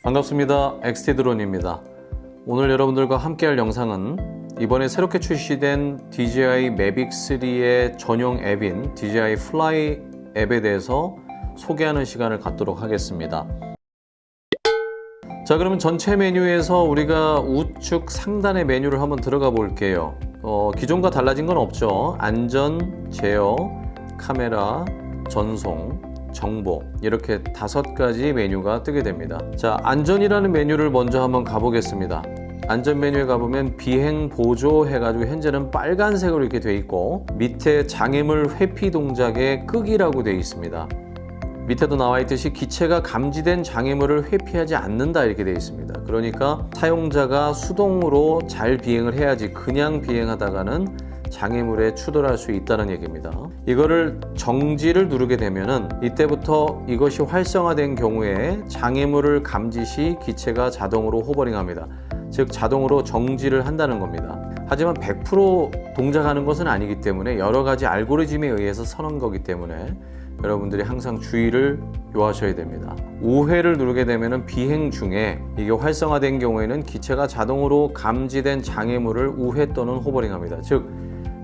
반갑습니다. XT드론입니다. 오늘 여러분들과 함께할 영상은 이번에 새롭게 출시된 DJI Mavic 3의 전용 앱인 DJI Fly 앱에 대해서 소개하는 시간을 갖도록 하겠습니다. 자, 그러면 전체 메뉴에서 우리가 우측 상단의 메뉴를 한번 들어가 볼게요. 기존과 달라진 건 없죠. 안전, 제어, 카메라, 전송, 정보, 이렇게 5가지 메뉴가 뜨게 됩니다. 자, 안전이라는 메뉴를 먼저 한번 가보겠습니다. 안전 메뉴에 가보면 비행 보조 해가지고 현재는 빨간색으로 이렇게 돼 있고, 밑에 장애물 회피 동작의 끄기라고 돼 있습니다. 밑에도 나와 있듯이 기체가 감지된 장애물을 회피하지 않는다 이렇게 되어 있습니다. 그러니까 사용자가 수동으로 잘 비행을 해야지 그냥 비행하다가는 장애물에 추돌할 수 있다는 얘기입니다. 이거를 정지를 누르게 되면은 이때부터 이것이 활성화된 경우에 장애물을 감지 시 기체가 자동으로 호버링합니다. 즉 자동으로 정지를 한다는 겁니다. 하지만 100% 동작하는 것은 아니기 때문에 여러 가지 알고리즘에 의해서 서는 거기 때문에 여러분들이 항상 주의를 요하셔야 됩니다. 우회를 누르게 되면 비행 중에 이게 활성화된 경우에는 기체가 자동으로 감지된 장애물을 우회 또는 호버링합니다. 즉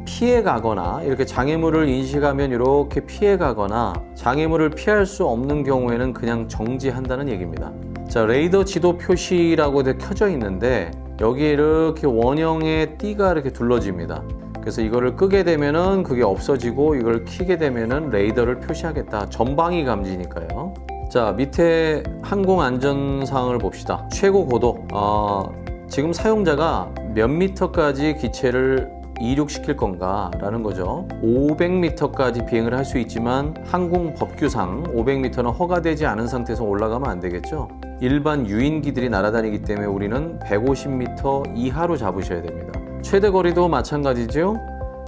피해 가거나 이렇게 장애물을 인식하면 이렇게 피해 가거나 장애물을 피할 수 없는 경우에는 그냥 정지한다는 얘기입니다. 자, 레이더 지도 표시라고 켜져 있는데 여기에 이렇게 원형의 띠가 이렇게 둘러집니다. 그래서 이거를 끄게 되면은 그게 없어지고 이걸 켜게 되면은 레이더를 표시하겠다. 전방위 감지니까요. 자, 밑에 항공 안전 사항을 봅시다. 최고 고도. 지금 사용자가 몇 미터까지 기체를 이륙시킬 건가 라는 거죠. 500m까지 비행을 할 수 있지만 항공 법규상 500m는 허가되지 않은 상태에서 올라가면 안 되겠죠. 일반 유인기들이 날아다니기 때문에 우리는 150m 이하로 잡으셔야 됩니다. 최대 거리도 마찬가지죠.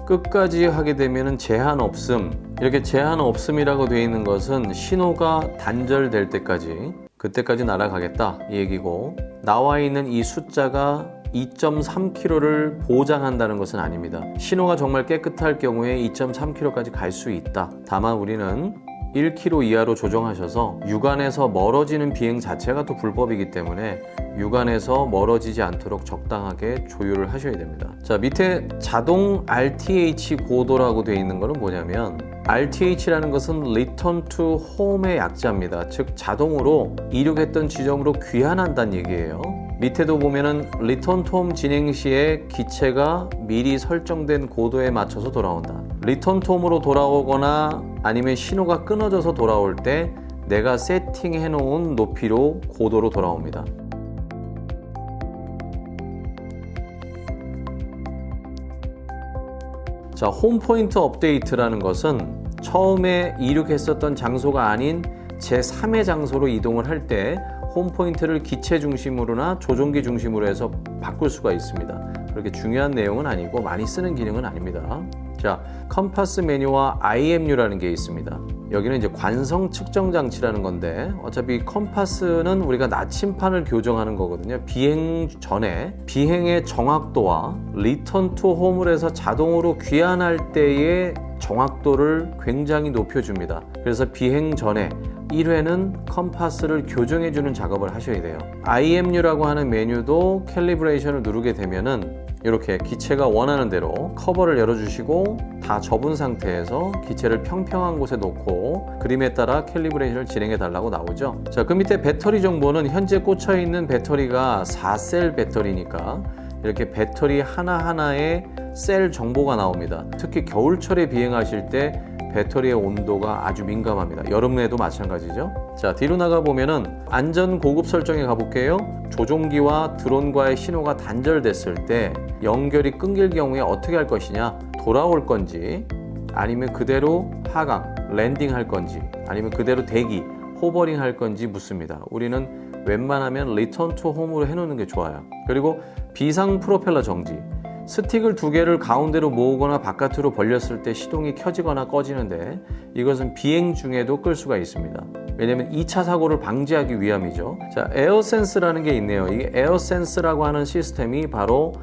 끝까지 하게 되면 제한 없음, 이렇게 제한 없음이라고 되어 있는 것은 신호가 단절될 때까지, 그때까지 날아가겠다 이 얘기고, 나와 있는 이 숫자가 2.3km를 보장한다는 것은 아닙니다. 신호가 정말 깨끗할 경우에 2.3km까지 갈 수 있다. 다만 우리는 1km 이하로 조정하셔서 육안에서 멀어지는 비행 자체가 또 불법이기 때문에 육안에서 멀어지지 않도록 적당하게 조율을 하셔야 됩니다. 자, 밑에 자동 RTH 고도라고 되어 있는 것은 뭐냐면, RTH라는 것은 Return to Home의 약자입니다. 즉 자동으로 이륙했던 지점으로 귀환한다는 얘기예요. 밑에도 보면은 Return to Home 진행 시에 기체가 미리 설정된 고도에 맞춰서 돌아온다. Return to Home으로 돌아오거나 아니면 신호가 끊어져서 돌아올 때 내가 세팅해 놓은 높이로 고도로 돌아옵니다. 자, 홈 포인트 업데이트라는 것은 처음에 이륙했었던 장소가 아닌 제3의 장소로 이동을 할 때 홈 포인트를 기체 중심으로나 조종기 중심으로 해서 바꿀 수가 있습니다. 그렇게 중요한 내용은 아니고 많이 쓰는 기능은 아닙니다. 자, 컴파스 메뉴와 IMU라는 게 있습니다. 여기는 이제 관성 측정 장치라는 건데, 어차피 컴파스는 우리가 나침판을 교정하는 거거든요. 비행 전에 비행의 정확도와 리턴 투 홈을 해서 자동으로 귀환할 때의 정확도를 굉장히 높여줍니다. 그래서 비행 전에 1회는 컴파스를 교정해주는 작업을 하셔야 돼요. IMU라고 하는 메뉴도 캘리브레이션을 누르게 되면은 이렇게 기체가 원하는 대로 커버를 열어주시고 다 접은 상태에서 기체를 평평한 곳에 놓고 그림에 따라 캘리브레이션을 진행해 달라고 나오죠. 자, 그 밑에 배터리 정보는 현재 꽂혀 있는 배터리가 4셀 배터리니까 이렇게 배터리 하나하나에 셀 정보가 나옵니다. 특히 겨울철에 비행하실 때 배터리의 온도가 아주 민감합니다. 여름에도 마찬가지죠. 자, 뒤로 나가 보면은 안전 고급 설정에 가볼게요. 조종기와 드론과의 신호가 단절됐을 때 연결이 끊길 경우에 어떻게 할 것이냐, 돌아올 건지 아니면 그대로 하강, 랜딩 할 건지 아니면 그대로 대기, 호버링 할 건지 묻습니다. 우리는 웬만하면 리턴 투 홈으로 해놓는 게 좋아요. 그리고 비상 프로펠러 정지, 스틱을 2개를 가운데로 모으거나 바깥으로 벌렸을 때 시동이 켜지거나 꺼지는데 이것은 비행 중에도 끌 수가 있습니다. 왜냐하면 2차 사고를 방지하기 위함이죠. 자, 에어센스라는 게 있네요. 이 에어센스라고 하는 시스템이 바로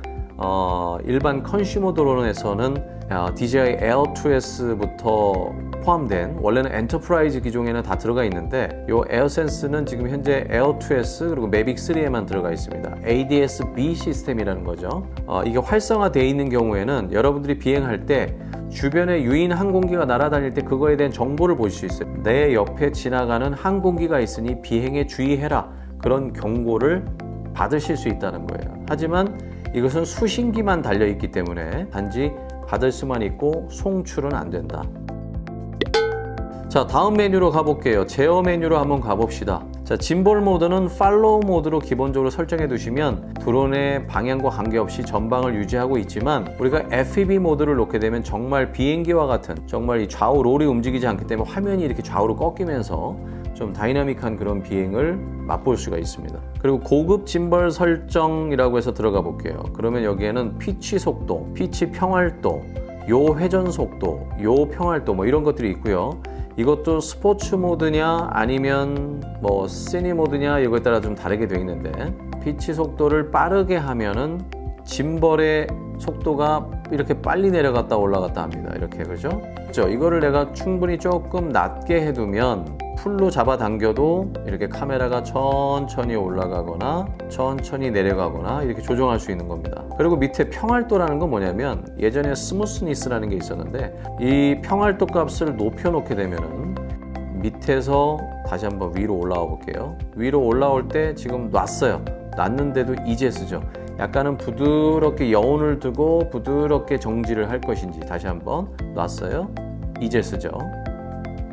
일반 컨슈머 드론에서는 DJI Air 2S부터 포함된 원래는 엔터프라이즈 기종에는 다 들어가 있는데 이 에어센스는 지금 현재 Air 2S 그리고 매빅 3에만 들어가 있습니다. ADS-B 시스템이라는 거죠. 이게 활성화되어 있는 경우에는 여러분들이 비행할 때 주변에 유인 항공기가 날아다닐 때 그거에 대한 정보를 볼 수 있어요. 내 옆에 지나가는 항공기가 있으니 비행에 주의해라, 그런 경고를 받으실 수 있다는 거예요. 하지만 이것은 수신기만 달려있기 때문에 단지 받을 수만 있고 송출은 안 된다. 자, 다음 메뉴로 가볼게요. 제어 메뉴로 한번 가봅시다. 자, 짐볼 모드는 팔로우 모드로 기본적으로 설정해 두시면 드론의 방향과 관계없이 전방을 유지하고 있지만 우리가 FPV 모드를 놓게 되면 정말 비행기와 같은 정말 이 좌우 롤이 움직이지 않기 때문에 화면이 이렇게 좌우로 꺾이면서 좀 다이나믹한 그런 비행을 맛볼 수가 있습니다. 그리고 고급 짐벌 설정이라고 해서 들어가 볼게요. 그러면 여기에는 피치 속도, 피치 평활도, 요 회전 속도, 요 평활도 뭐 이런 것들이 있고요. 이것도 스포츠 모드냐 아니면 뭐 시니 모드냐 이거에 따라 좀 다르게 되어 있는데 피치 속도를 빠르게 하면은 짐벌의 속도가 이렇게 빨리 내려갔다 올라갔다 합니다. 이렇게, 그죠? 이거를 내가 충분히 조금 낮게 해두면 풀로 잡아당겨도 이렇게 카메라가 천천히 올라가거나 천천히 내려가거나 이렇게 조정할 수 있는 겁니다. 그리고 밑에 평활도라는 건 뭐냐면 예전에 스무스니스라는 게 있었는데 이 평활도 값을 높여놓게 되면은 밑에서 다시 한번 위로 올라와 볼게요. 위로 올라올 때 지금 놨어요. 놨는데도 이제 쓰죠. 약간은 부드럽게 여운을 두고 부드럽게 정지를 할 것인지 다시 한번 놨어요. 이제 쓰죠.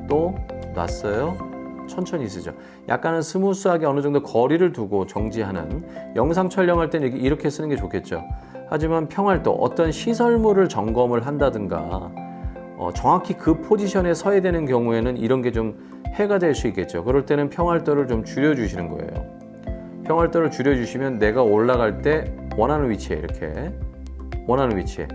또 놨어요. 천천히 쓰죠. 약간은 스무스하게 어느 정도 거리를 두고 정지하는, 영상 촬영할 때는 이렇게 쓰는 게 좋겠죠. 하지만 평활도, 어떤 시설물을 점검을 한다든가 정확히 그 포지션에 서야 되는 경우에는 이런 게 좀 해가 될 수 있겠죠. 그럴 때는 평활도를 좀 줄여주시는 거예요. 평활도를 줄여주시면 내가 올라갈 때 원하는 위치에, 이렇게 원하는 위치에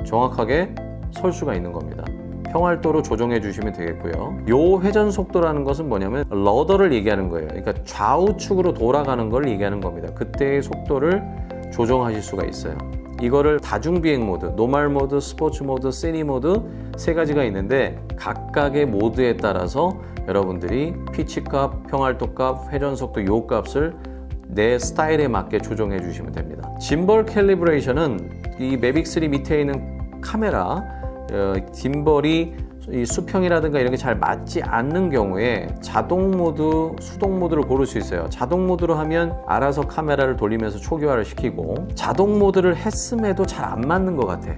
정확하게 설 수가 있는 겁니다. 평활도로 조정해 주시면 되겠고요. 요 회전 속도라는 것은 뭐냐면 러더를 얘기하는 거예요. 그러니까 좌우측으로 돌아가는 걸 얘기하는 겁니다. 그때의 속도를 조정하실 수가 있어요. 이거를 다중비행 모드, 노멀 모드, 스포츠 모드, 시니 모드 세 가지가 있는데 각각의 모드에 따라서 여러분들이 피치 값, 평활도 값, 회전 속도 요 값을 내 스타일에 맞게 조정해 주시면 됩니다. 짐벌 캘리브레이션은 이 매빅 3 밑에 있는 카메라 짐벌이 이 수평이라든가 이런 게 잘 맞지 않는 경우에 자동 모드, 수동 모드를 고를 수 있어요. 자동 모드로 하면 알아서 카메라를 돌리면서 초기화를 시키고, 자동 모드를 했음에도 잘 안 맞는 것 같아.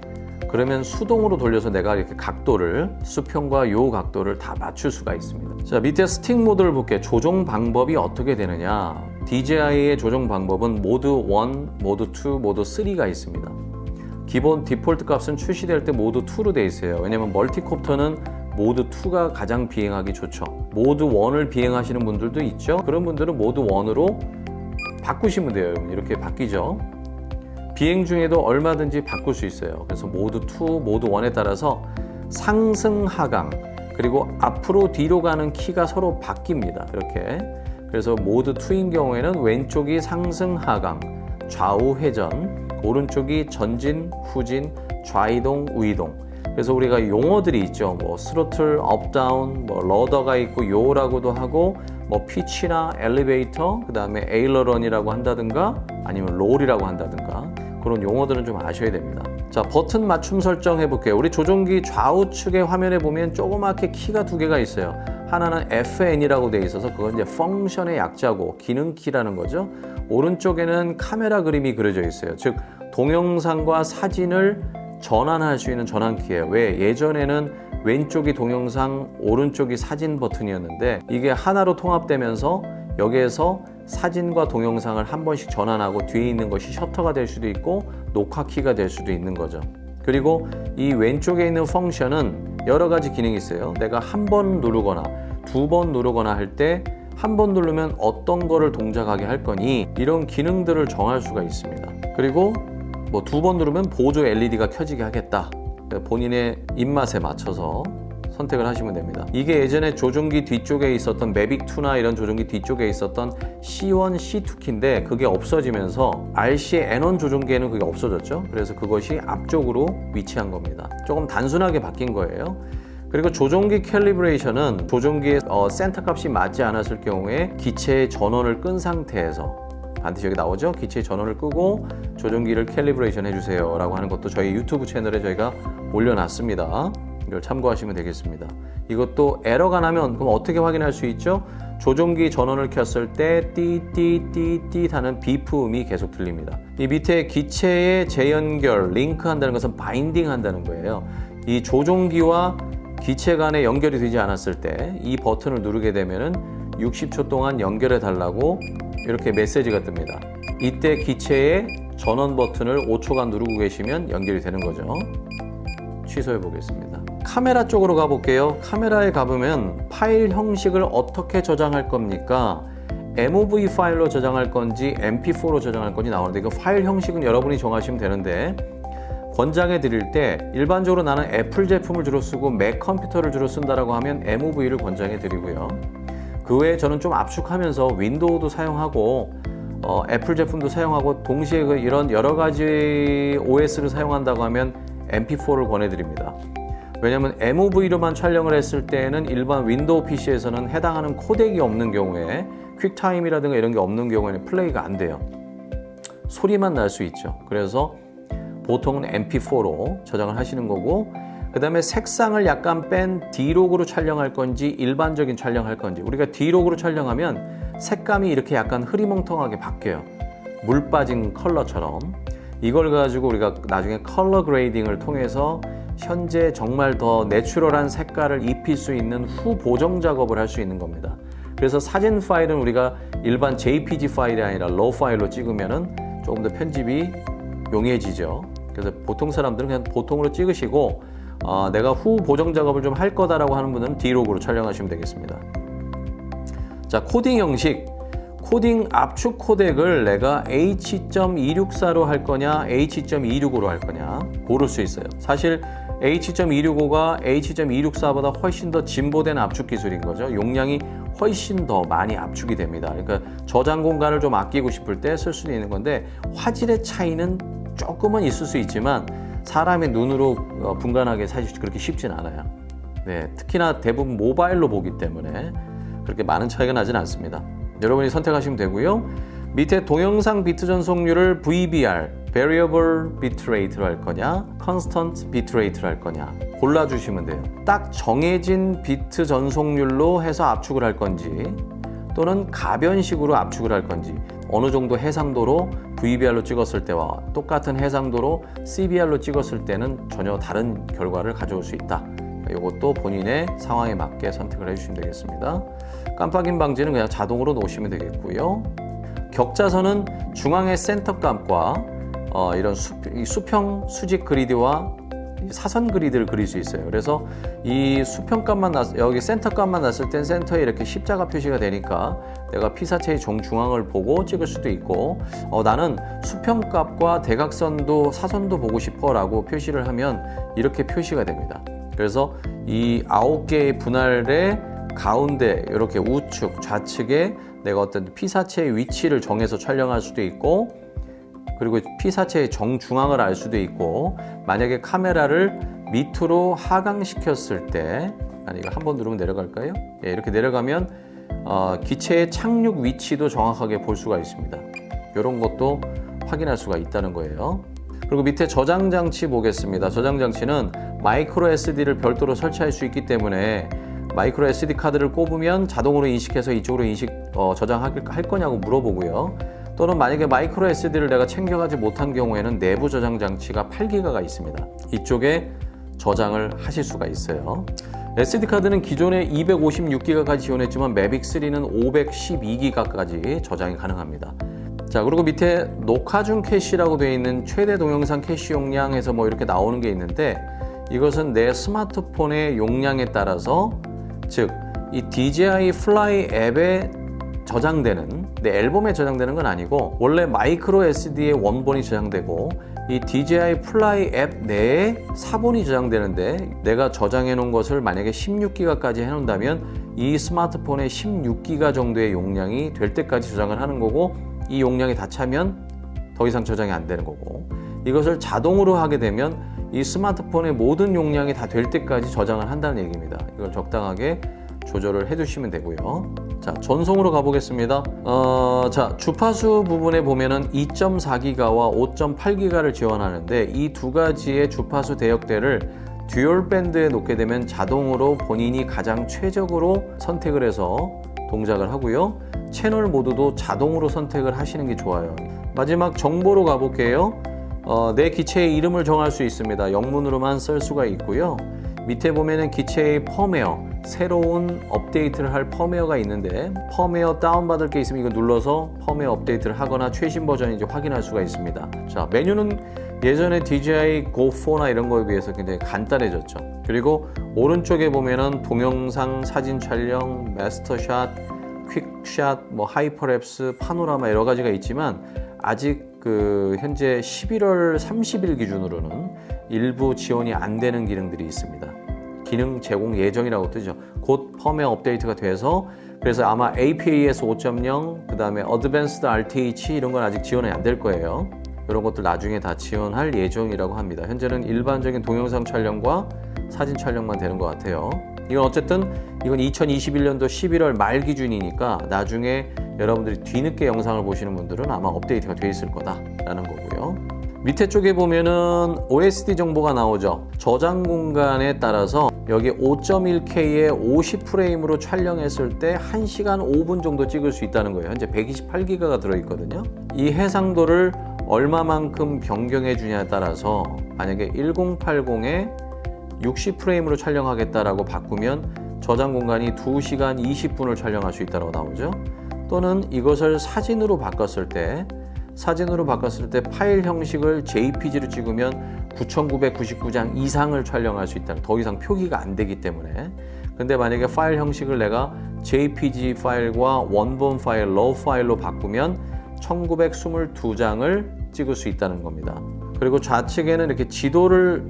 그러면 수동으로 돌려서 내가 이렇게 각도를, 수평과 요 각도를 다 맞출 수가 있습니다. 자, 밑에 스틱 모드를 볼게요. 조정 방법이 어떻게 되느냐. DJI의 조정 방법은 모드 1, 모드 2, 모드 3가 있습니다. 기본 디폴트 값은 출시될 때 모드 2로 되어 있어요. 왜냐면 멀티콥터는 모드 2가 가장 비행하기 좋죠. 모드 1을 비행하시는 분들도 있죠. 그런 분들은 모드 1으로 바꾸시면 돼요. 이렇게 바뀌죠. 비행 중에도 얼마든지 바꿀 수 있어요. 그래서 모드 2, 모드 1에 따라서 상승, 하강, 그리고 앞으로 뒤로 가는 키가 서로 바뀝니다. 이렇게. 그래서 모드 2인 경우에는 왼쪽이 상승, 하강, 좌우 회전, 오른쪽이 전진, 후진, 좌이동, 우이동. 그래서 우리가 용어들이 있죠. 뭐 스로틀, 업다운, 뭐 러더가 있고 요라고도 하고, 뭐 피치나 엘리베이터, 그 다음에 에일러런이라고 한다든가, 아니면 롤이라고 한다든가, 그런 용어들은 좀 아셔야 됩니다. 자, 버튼 맞춤 설정 해볼게요. 우리 조종기 좌우측의 화면에 보면 조그맣게 키가 두 개가 있어요. 하나는 FN이라고 되어 있어서 그건 이제 펑션의 약자고 기능키라는 거죠. 오른쪽에는 카메라 그림이 그려져 있어요. 즉 동영상과 사진을 전환할 수 있는 전환키예요. 왜? 예전에는 왼쪽이 동영상, 오른쪽이 사진 버튼이었는데 이게 하나로 통합되면서 여기에서 사진과 동영상을 한 번씩 전환하고 뒤에 있는 것이 셔터가 될 수도 있고 녹화키가 될 수도 있는 거죠. 그리고 이 왼쪽에 있는 펑션은 여러 가지 기능이 있어요. 내가 한 번 누르거나 두 번 누르거나 할 때 한 번 누르면 어떤 거를 동작하게 할 거니 이런 기능들을 정할 수가 있습니다. 그리고 뭐 두 번 누르면 보조 LED가 켜지게 하겠다. 본인의 입맛에 맞춰서 선택을 하시면 됩니다. 이게 예전에 조종기 뒤쪽에 있었던 매빅2나 이런 조종기 뒤쪽에 있었던 C1, C2 키인데 그게 없어지면서 RC의 N1 조종기에는 그게 없어졌죠. 그래서 그것이 앞쪽으로 위치한 겁니다. 조금 단순하게 바뀐 거예요. 그리고 조종기 캘리브레이션은 조종기의 센터 값이 맞지 않았을 경우에 기체의 전원을 끈 상태에서 반드시 여기 나오죠? 기체의 전원을 끄고 조종기를 캘리브레이션 해주세요 라고 하는 것도 저희 유튜브 채널에 저희가 올려놨습니다. 이걸 참고하시면 되겠습니다. 이것도 에러가 나면 그럼 어떻게 확인할 수 있죠? 조종기 전원을 켰을 때 띠띠띠띠 하는 비프음이 계속 들립니다. 이 밑에 기체의 재연결, 링크 한다는 것은 바인딩 한다는 거예요. 이 조종기와 기체 간에 연결이 되지 않았을 때 이 버튼을 누르게 되면은 60초 동안 연결해 달라고 이렇게 메시지가 뜹니다. 이때 기체의 전원 버튼을 5초간 누르고 계시면 연결이 되는 거죠. 취소해 보겠습니다. 카메라 쪽으로 가볼게요. 카메라에 가보면 파일 형식을 어떻게 저장할 겁니까? MOV 파일로 저장할 건지 MP4로 저장할 건지 나오는데 그 파일 형식은 여러분이 정하시면 되는데 권장해 드릴 때 일반적으로 나는 애플 제품을 주로 쓰고 맥 컴퓨터를 주로 쓴다라고 하면 MOV를 권장해 드리고요. 그 외에 저는 좀 압축하면서 윈도우도 사용하고 애플 제품도 사용하고 동시에 이런 여러 가지 OS를 사용한다고 하면 MP4를 권해드립니다. 왜냐하면 MOV로만 촬영을 했을 때는 일반 윈도우 PC에서는 해당하는 코덱이 없는 경우에 퀵타임이라든가 이런 게 없는 경우에는 플레이가 안 돼요. 소리만 날 수 있죠. 그래서 보통은 MP4로 저장을 하시는 거고 그 다음에 색상을 약간 뺀 D록으로 촬영할 건지 일반적인 촬영할 건지 우리가 D록으로 촬영하면 색감이 이렇게 약간 흐리멍텅하게 바뀌어요. 물 빠진 컬러처럼 이걸 가지고 우리가 나중에 컬러 그레이딩을 통해서 현재 정말 더 내추럴한 색깔을 입힐 수 있는 후 보정 작업을 할 수 있는 겁니다. 그래서 사진 파일은 우리가 일반 JPG 파일이 아니라 RAW 파일로 찍으면은 조금 더 편집이 용이해지죠. 그래서 보통 사람들은 그냥 보통으로 찍으시고 내가 후 보정 작업을 좀 할 거다라고 하는 분들은 D록으로 촬영하시면 되겠습니다. 자, 코딩 형식. 코딩 압축 코덱을 내가 H.264로 할 거냐 H.265로 할 거냐 고를 수 있어요. 사실 H.265가 H.264보다 훨씬 더 진보된 압축 기술인 거죠. 용량이 훨씬 더 많이 압축이 됩니다. 그러니까 저장 공간을 좀 아끼고 싶을 때 쓸 수 있는 건데 화질의 차이는 조금은 있을 수 있지만 사람의 눈으로 분간하기 사실 그렇게 쉽진 않아요. 네, 특히나 대부분 모바일로 보기 때문에 그렇게 많은 차이가 나진 않습니다. 여러분이 선택하시면 되고요. 밑에 동영상 비트 전송률을 VBR, Variable Bitrate로 할 거냐, Constant Bitrate로 할 거냐 골라주시면 돼요. 딱 정해진 비트 전송률로 해서 압축을 할 건지 또는 가변식으로 압축을 할 건지 어느 정도 해상도로 VBR로 찍었을 때와 똑같은 해상도로 CBR로 찍었을 때는 전혀 다른 결과를 가져올 수 있다. 이것도 본인의 상황에 맞게 선택을 해주시면 되겠습니다. 깜빡임 방지는 그냥 자동으로 놓으시면 되겠고요. 격자선은 중앙의 센터 값과 이런 수평 수직 그리드와 사선 그리드를 그릴 수 있어요. 그래서 이 수평 값만 여기 센터 값만 났을 땐 센터에 이렇게 십자가 표시가 되니까 내가 피사체의 정중앙을 보고 찍을 수도 있고 나는 수평 값과 대각선도 사선도 보고 싶어 라고 표시를 하면 이렇게 표시가 됩니다. 그래서 이 9개의 분할의 가운데 이렇게 우측 좌측에 내가 어떤 피사체의 위치를 정해서 촬영할 수도 있고 그리고 피사체의 정중앙을 알 수도 있고 만약에 카메라를 밑으로 하강시켰을 때 이거 한번 누르면 내려갈까요? 예, 이렇게 내려가면 기체의 착륙 위치도 정확하게 볼 수가 있습니다. 이런 것도 확인할 수가 있다는 거예요. 그리고 밑에 저장 장치 보겠습니다. 저장 장치는 마이크로 SD를 별도로 설치할 수 있기 때문에 마이크로 SD 카드를 꼽으면 자동으로 인식해서 이쪽으로 저장할 거냐고 물어보고요. 또는 만약에 마이크로 SD를 내가 챙겨가지 못한 경우에는 내부 저장 장치가 8기가가 있습니다. 이쪽에 저장을 하실 수가 있어요. SD카드는 기존에 256기가까지 지원했지만 매빅3는 512기가까지 저장이 가능합니다. 자, 그리고 밑에 녹화 중 캐시라고 되어 있는 최대 동영상 캐시 용량에서 이렇게 나오는 게 있는데 이것은 내 스마트폰의 용량에 따라서 즉 이 DJI Fly 앱에 저장되는 내 앨범에 저장되는 건 아니고 원래 마이크로 SD의 원본이 저장되고 이 DJI 플라이 앱 내에 사본이 저장되는데 내가 저장해 놓은 것을 만약에 16기가까지 해 놓는다면 이 스마트폰에 16기가 정도의 용량이 될 때까지 저장을 하는 거고, 이 용량이 다 차면 더 이상 저장이 안 되는 거고, 이것을 자동으로 하게 되면 이 스마트폰의 모든 용량이 다 될 때까지 저장을 한다는 얘기입니다. 이걸 적당하게 조절을 해 두시면 되고요. 자, 전송으로 가보겠습니다. 자, 주파수 부분에 보면은 2.4기가와 5.8기가를 지원하는데 이 두 가지의 주파수 대역대를 듀얼 밴드에 놓게 되면 자동으로 본인이 가장 최적으로 선택을 해서 동작을 하고요. 채널 모드도 자동으로 선택을 하시는 게 좋아요. 마지막 정보로 가볼게요. 내 기체의 이름을 정할 수 있습니다. 영문으로만 쓸 수가 있고요. 밑에 보면은 기체의 펌웨어, 새로운 업데이트를 할 펌웨어가 있는데, 펌웨어 다운받을 게 있으면 이거 눌러서 펌웨어 업데이트를 하거나 최신 버전인지 확인할 수가 있습니다. 자, 메뉴는 예전에 DJI Go4나 이런 거에 비해서 굉장히 간단해졌죠. 그리고 오른쪽에 보면은 동영상, 사진 촬영, 마스터샷, 퀵샷, 뭐 하이퍼랩스, 파노라마 여러 가지가 있지만 아직 현재 11월 30일 기준으로는 일부 지원이 안 되는 기능들이 있습니다. 기능 제공 예정이라고 뜨죠. 곧 펌웨어 업데이트가 돼서, 그래서 아마 APAS 5.0, 그 다음에 Advanced RTH 이런 건 아직 지원이 안 될 거예요. 이런 것들 나중에 다 지원할 예정이라고 합니다. 현재는 일반적인 동영상 촬영과 사진 촬영만 되는 것 같아요. 이건 어쨌든 이건 2021년도 11월 말 기준이니까 나중에 여러분들이 뒤늦게 영상을 보시는 분들은 아마 업데이트가 돼 있을 거다라는 거고요. 밑에 쪽에 보면은 OSD 정보가 나오죠. 저장 공간에 따라서 여기 5.1K에 50프레임으로 촬영했을 때 1시간 5분 정도 찍을 수 있다는 거예요. 현재 128기가가 들어있거든요. 이 해상도를 얼마만큼 변경해 주냐에 따라서 만약에 1080에 60프레임으로 촬영하겠다라고 바꾸면 저장 공간이 2시간 20분을 촬영할 수 있다고 나오죠. 또는 이것을 사진으로 바꿨을 때 파일 형식을 JPG로 찍으면 9999장 이상을 촬영할 수 있다. 더 이상 표기가 안 되기 때문에. 근데 만약에 파일 형식을 내가 JPG 파일과 원본 파일, RAW 파일로 바꾸면 1922장을 찍을 수 있다는 겁니다. 그리고 좌측에는 이렇게 지도를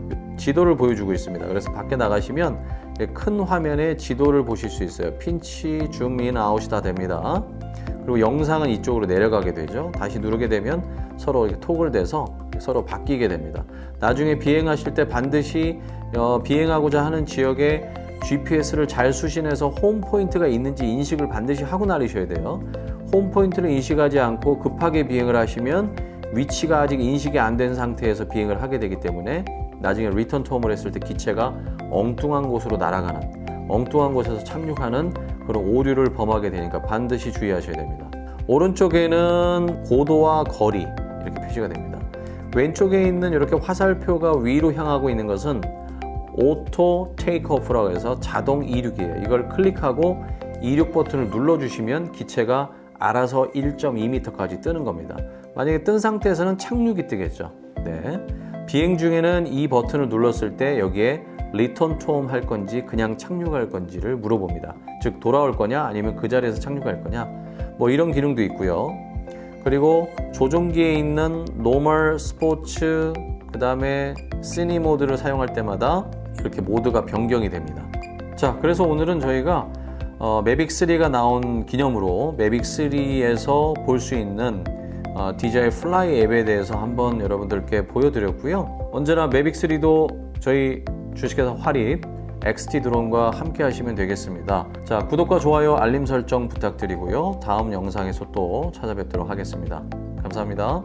보여주고 있습니다. 그래서 밖에 나가시면 큰 화면에 지도를 보실 수 있어요. 핀치, 줌인, 아웃이 다 됩니다. 그리고 영상은 이쪽으로 내려가게 되죠. 다시 누르게 되면 서로 이렇게 톡을 대서 서로 바뀌게 됩니다. 나중에 비행하실 때 반드시 비행하고자 하는 지역에 GPS를 잘 수신해서 홈 포인트가 있는지 인식을 반드시 하고 날리셔야 돼요. 홈 포인트를 인식하지 않고 급하게 비행을 하시면 위치가 아직 인식이 안 된 상태에서 비행을 하게 되기 때문에 나중에 리턴 투 홈을 했을 때 기체가 엉뚱한 곳으로 날아가는, 엉뚱한 곳에서 착륙하는 그런 오류를 범하게 되니까 반드시 주의하셔야 됩니다. 오른쪽에는 고도와 거리 이렇게 표시가 됩니다. 왼쪽에 있는 이렇게 화살표가 위로 향하고 있는 것은 오토 테이크오프라고 해서 자동 이륙이에요. 이걸 클릭하고 이륙 버튼을 눌러주시면 기체가 알아서 1.2m까지 뜨는 겁니다. 만약에 뜬 상태에서는 착륙이 뜨겠죠. 네. 비행 중에는 이 버튼을 눌렀을 때 여기에 리턴 투 홈 할 건지 그냥 착륙할 건지를 물어봅니다. 즉 돌아올 거냐 아니면 그 자리에서 착륙할 거냐, 뭐 이런 기능도 있고요. 그리고 조종기에 있는 노멀, 스포츠, 그 다음에 시니 모드를 사용할 때마다 이렇게 모드가 변경이 됩니다. 자, 그래서 오늘은 저희가 매빅 3가 나온 기념으로 매빅 3에서 볼 수 있는 DJI 플라이 앱에 대해서 한번 여러분들께 보여드렸고요. 언제나 매빅 3도 저희 주식회사 화립 XT 드론과 함께 하시면 되겠습니다. 자, 구독과 좋아요, 알림 설정 부탁드리고요. 다음 영상에서 또 찾아뵙도록 하겠습니다. 감사합니다.